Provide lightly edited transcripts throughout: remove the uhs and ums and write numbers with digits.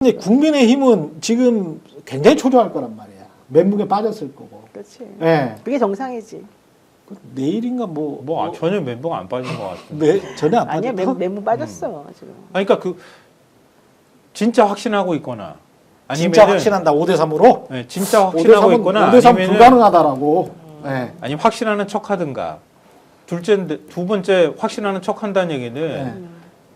근데 국민의힘은 지금 굉장히 초조할 거란 말이야. 멘붕에 빠졌을 거고. 그렇지. 예. 그게 정상이지. 내일인가 전혀 멘붕 안 빠진 것 같은데. 전혀 안 아니야, 빠졌다. 멘붕 빠졌어 지금. 아니, 그러니까 진짜 확신하고 있거나 진짜 확신한다 5대3으로? 네, 진짜 확신하고 있거나 5대3 아니면은 불가능하다라고. 예. 아니 확신하는 척하든가 두 번째 확신하는 척한다는 얘기는 네.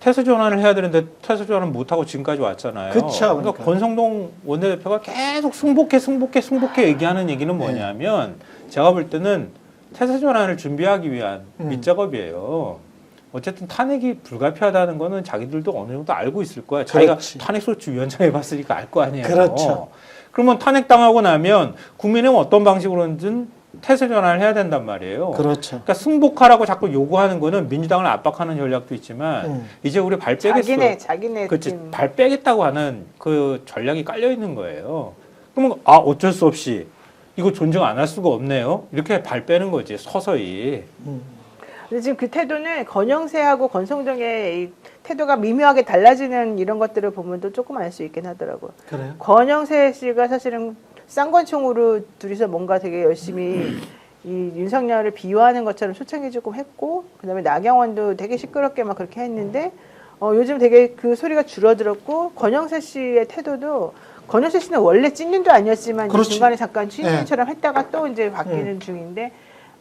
태세 전환을 해야 되는데 태세 전환 못하고 지금까지 왔잖아요. 그쵸, 그러니까 그러니까. 권성동 원내대표가 계속 승복해 얘기하는 얘기는 뭐냐면 제가 볼 때는 태세 전환을 준비하기 위한 밑작업이에요. 어쨌든 탄핵이 불가피하다는 거는 자기들도 어느 정도 알고 있을 거야. 자기가 그렇지. 탄핵소추위원장 해봤으니까 알 거 아니에요. 그렇죠. 그러면 탄핵당하고 나면 국민의힘은 어떤 방식으로든 태세 전환을 해야 된단 말이에요. 그렇죠. 그러니까 승복하라고 자꾸 요구하는 거는 민주당을 압박하는 전략도 있지만 이제 우리 발 빼겠어. 자기네 그렇지. 팀. 발 빼겠다고 하는 그 전략이 깔려 있는 거예요. 그러면 어쩔 수 없이 이거 존중 안 할 수가 없네요. 이렇게 발 빼는 거지 서서히. 근데 지금 그 태도는 권영세하고 권성동의 이 태도가 미묘하게 달라지는 이런 것들을 보면 또 조금 알 수 있긴 하더라고요. 그래요? 권영세 씨가 사실은 쌍권총으로 둘이서 뭔가 되게 열심히 이 윤석열을 비유하는 것처럼 초청이 조금 했고, 그다음에 나경원도 되게 시끄럽게 막 그렇게 했는데 요즘 되게 그 소리가 줄어들었고, 권영세 씨의 태도도, 권영세 씨는 원래 찐윤도 아니었지만 이제 그렇지. 중간에 잠깐 찐윤처럼 했다가 또 이제 바뀌는 중인데,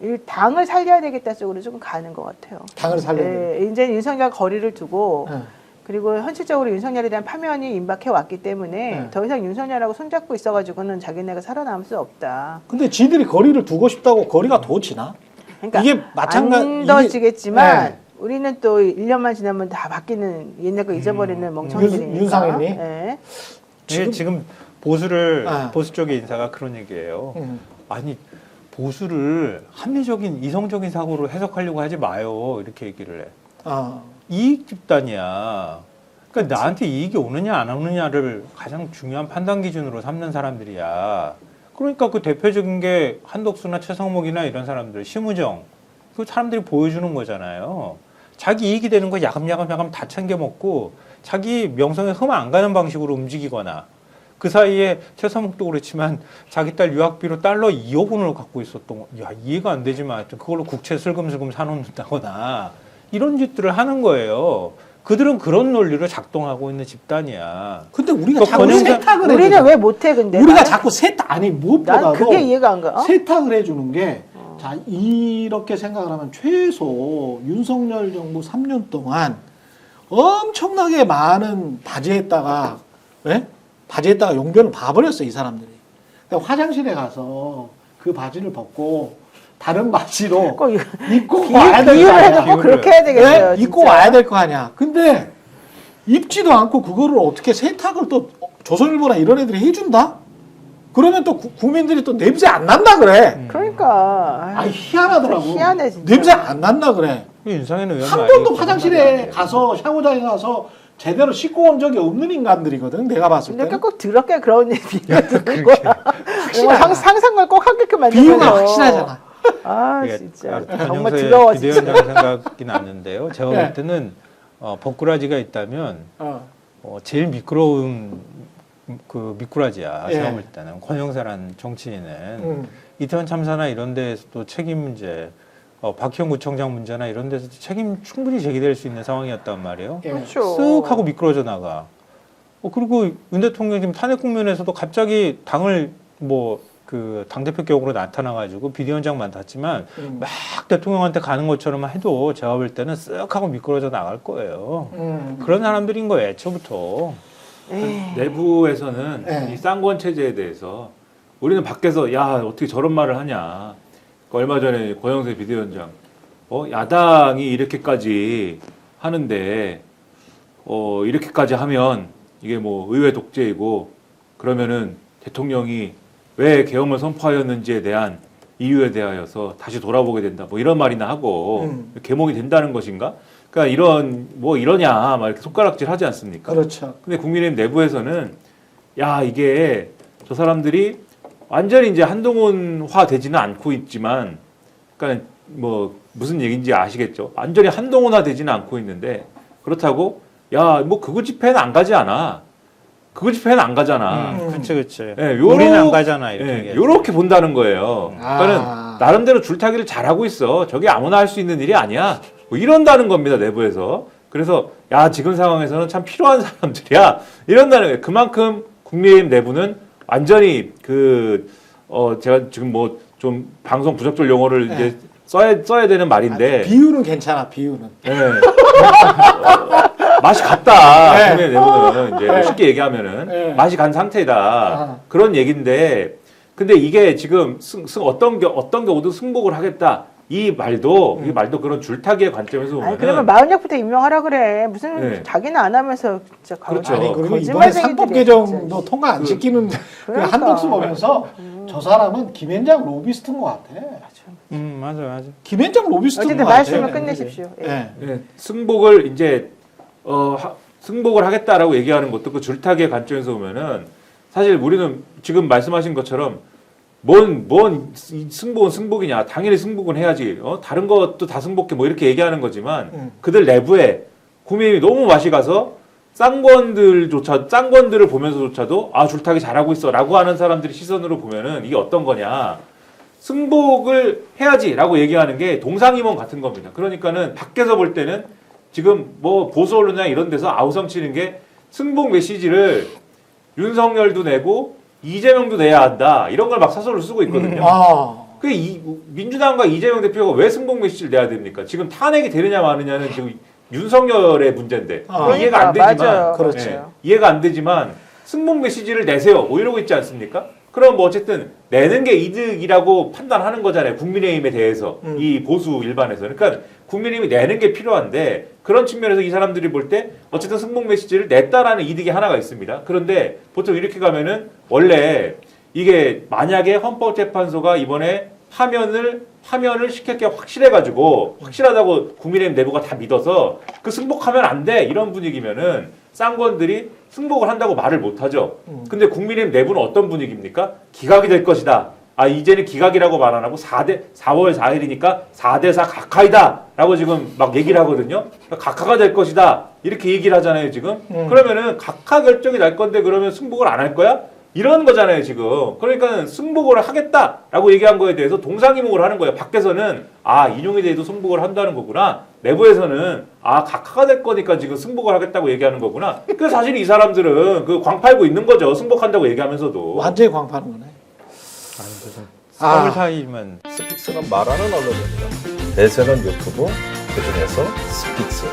이 당을 살려야 되겠다 쪽으로 조금 가는 것 같아요. 당을 살려야 돼. 이제 윤석열 거리를 두고 예. 그리고 현실적으로 윤석열에 대한 파면이 임박해 왔기 때문에 네. 더 이상 윤석열하고 손잡고 있어가지고는 자기네가 살아남을 수 없다. 근데 지들이 거리를 두고 싶다고 거리가 더 지나? 그러니까 이게 마찬가지. 안 더지겠지만 네. 우리는 또 1년만 지나면 다 바뀌는, 옛날 거 잊어버리는 멍청이들이니까. 윤상현이? 네. 지금 보수 쪽의 인사가 그런 얘기예요. 아니 보수를 합리적인 이성적인 사고로 해석하려고 하지 마요. 이렇게 얘기를 해. 이익 집단이야. 그러니까 나한테 이익이 오느냐 안 오느냐를 가장 중요한 판단 기준으로 삼는 사람들이야. 그러니까 그 대표적인 게 한덕수나 최성목이나 이런 사람들, 심우정, 그 사람들이 보여주는 거잖아요. 자기 이익이 되는 거 야금야금 다 챙겨 먹고 자기 명성에 흠 안 가는 방식으로 움직이거나, 그 사이에 최성목도 그렇지만 자기 딸 유학비로 달러 2억 원을 갖고 있었던 거, 야 이해가 안 되지만 하여튼 그걸로 국채 슬금슬금 사놓는다거나 이런 짓들을 하는 거예요. 그들은 그런 논리로 작동하고 있는 집단이야. 근데 우리가 그 자꾸 세탁을 해. 우리는 왜 못해 근데? 우리가 자꾸 세탁, 아니 난 무엇보다도 그게 이해가 안 가. 세탁을 해주는 게, 자, 이렇게 생각을 하면 최소 윤석열 정부 3년 동안 엄청나게 많은 바지에다가, 예? 바지에다가 용변을 봐버렸어, 이 사람들이. 그러니까 화장실에 가서 그 바지를 벗고 다른 바지로 꼭 입고 와야 될 거 비유를 아니야. 해도 꼭 그렇게 해야 되겠어요. 네? 입고 진짜. 와야 될 거 아니야. 근데 입지도 않고 그거를 어떻게 세탁을 또 조선일보나 이런 애들이 해준다? 그러면 또 국민들이 또 냄새 안 난다 그래. 그러니까. 아니 희한하더라고. 희한해, 진짜. 냄새 안 난다 그래. 윤상현 의원 한 말이 번도 그런 화장실에 말이 아니에요. 가서 샤워장에 가서 제대로 씻고 온 적이 없는 인간들이거든. 내가 봤을 근데 때는. 꼭 더럽게 그런 비유가 드는 거야. 확실하다. 상상을 꼭 하게끔 만들면서. 비유가 확실하잖아. 아 이게 진짜 정말 권영세 더러워 진짜. 비대위원장 생각이 났는데요. 제가 네. 볼 때는 버꾸라지가 있다면 어. 제일 미끄러운 그 미꾸라지야. 예. 제가 볼 때는 권영세라는 정치인은 이태원 참사나 이런 데에서도 책임 문제, 박희영 구청장 문제나 이런 데서도 책임 충분히 제기될 수 있는 상황이었단 말이에요. 예. 그렇죠. 쓱 하고 미끄러져 나가. 그리고 윤 대통령이 지금 탄핵 국면에서도 갑자기 당을 그 당대표 격으로 나타나가지고 비대위원장 맡았지만 막 대통령한테 가는 것처럼 해도 제가 볼 때는 쓱 하고 미끄러져 나갈 거예요. 그런 사람들인 거예요, 애초부터. 내부에서는 네. 이 쌍권 체제에 대해서 우리는 밖에서 야 어떻게 저런 말을 하냐. 그러니까 얼마 전에 권영세 비대위원장 야당이 이렇게까지 하는데 이렇게까지 하면 이게 뭐 의회 독재이고 그러면은 대통령이 왜 계엄을 선포하였는지에 대한 이유에 대하여서 다시 돌아보게 된다. 뭐 이런 말이나 하고 계몽이 된다는 것인가? 그러니까 이러냐 막 이렇게 손가락질 하지 않습니까? 그렇죠. 근데 국민의힘 내부에서는 야 이게 저 사람들이 완전히 이제 한동훈화 되지는 않고 있지만, 그러니까 뭐 무슨 얘기인지 아시겠죠? 완전히 한동훈화 되지는 않고 있는데 그렇다고 야 뭐 극우 집회는 안 가지 않아. 그거 집회는 안 가잖아. 그렇지, 그렇지. 예, 우리는 안 가잖아 이렇게. 예, 얘기하지. 요렇게 본다는 거예요. 아. 그러니까는 나름대로 줄타기를 잘하고 있어. 저게 아무나 할 수 있는 일이 아니야. 뭐 이런다는 겁니다, 내부에서. 그래서 야, 지금 상황에서는 참 필요한 사람들이야. 이런다는 거예요. 그만큼 국민의힘 내부는 완전히 제가 지금 뭐 좀 방송 부적절 용어를 네. 이제 써야 되는 말인데. 비유는 괜찮아, 비유는. 예. 맛이 갔다. 네. 국민의 내부는 이제 네. 쉽게 얘기하면은 네. 맛이 간 상태다. 아. 그런 얘기인데, 근데 이게 지금 어떤 경우도 승복을 하겠다. 이 말도 그런 줄타기의 관점에서 보면 아니 그러면 마흔역부터 임명하라 그래. 무슨 네. 자기는 안 하면서 진짜 그렇죠. 아니, 그리고 이번에 거짓말쟁이들이야, 상법 진짜. 개정도 통과 안 시키는 그 그러니까. 한덕수 보면서 저 사람은 김현장 로비스트인 것 같아. 맞아. 김현장 로비스트인 어쨌든 것 같아. 말씀을 끝내십시오. 예. 예. 예, 승복을 이제 승복을 하겠다라고 얘기하는 것도 그 줄타기의 관점에서 보면은 사실 우리는 지금 말씀하신 것처럼 뭔 승복은 승복이냐. 당연히 승복은 해야지. 다른 것도 다 승복해. 뭐 이렇게 얘기하는 거지만 그들 내부에 국민이 너무 맛이 가서 짱권들을 보면서조차도 아, 줄타기 잘하고 있어 라고 하는 사람들이 시선으로 보면은 이게 어떤 거냐. 승복을 해야지라고 얘기하는 게 동상이몽 같은 겁니다. 그러니까는 밖에서 볼 때는 지금 뭐 보수 언론이나 이런 데서 아우성 치는 게 승복 메시지를 윤석열도 내고 이재명도 내야 한다. 이런 걸 막 사설로 쓰고 있거든요. 그 민주당과 이재명 대표가 왜 승복 메시지를 내야 됩니까? 지금 탄핵이 되느냐 마느냐는 지금 윤석열의 문제인데 이해가 안 되지만 맞아요. 그렇지. 맞아요. 이해가 안 되지만 승복 메시지를 내세요. 뭐 이러고 있지 않습니까? 그럼 뭐 어쨌든 내는 게 이득이라고 판단하는 거잖아요. 국민의힘에 대해서 이 보수 일반에서. 그러니까 국민의힘이 내는 게 필요한데 그런 측면에서 이 사람들이 볼 때 어쨌든 승복 메시지를 냈다라는 이득이 하나가 있습니다. 그런데 보통 이렇게 가면은 원래 이게 만약에 헌법재판소가 이번에 파면을 시킬 게 확실하다고 국민의힘 내부가 다 믿어서 그 승복하면 안 돼 이런 분위기면은 쌍권들이 승복을 한다고 말을 못 하죠. 근데 국민의힘 내부는 어떤 분위기입니까? 기각이 될 것이다. 아, 이제는 기각이라고 말 안 하고 4월 4일이니까 4대4 각하이다 라고 지금 막 얘기를 하거든요. 그러니까 각하가 될 것이다. 이렇게 얘기를 하잖아요, 지금. 그러면은 각하 결정이 날 건데 그러면 승복을 안 할 거야? 이런 거잖아요, 지금. 그러니까 승복을 하겠다라고 얘기한 거에 대해서 동상이몽을 하는 거예요. 밖에서는 아, 인용에 대해서 승복을 한다는 거구나. 내부에서는 아, 각하가 될 거니까 지금 승복을 하겠다고 얘기하는 거구나. 그 사실 이 사람들은 그 광팔고 있는 거죠. 승복한다고 얘기하면서도. 완전히 광파는 거네. 서울 사이면 스픽스는 말하는 언론입니다. 대세는 유튜브, 그중에서 스픽스.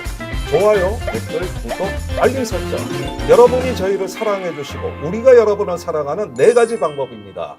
좋아요, 댓글, 구독, 알림 설정. 여러분이 저희를 사랑해 주시고 우리가 여러분을 사랑하는 4가지 방법입니다.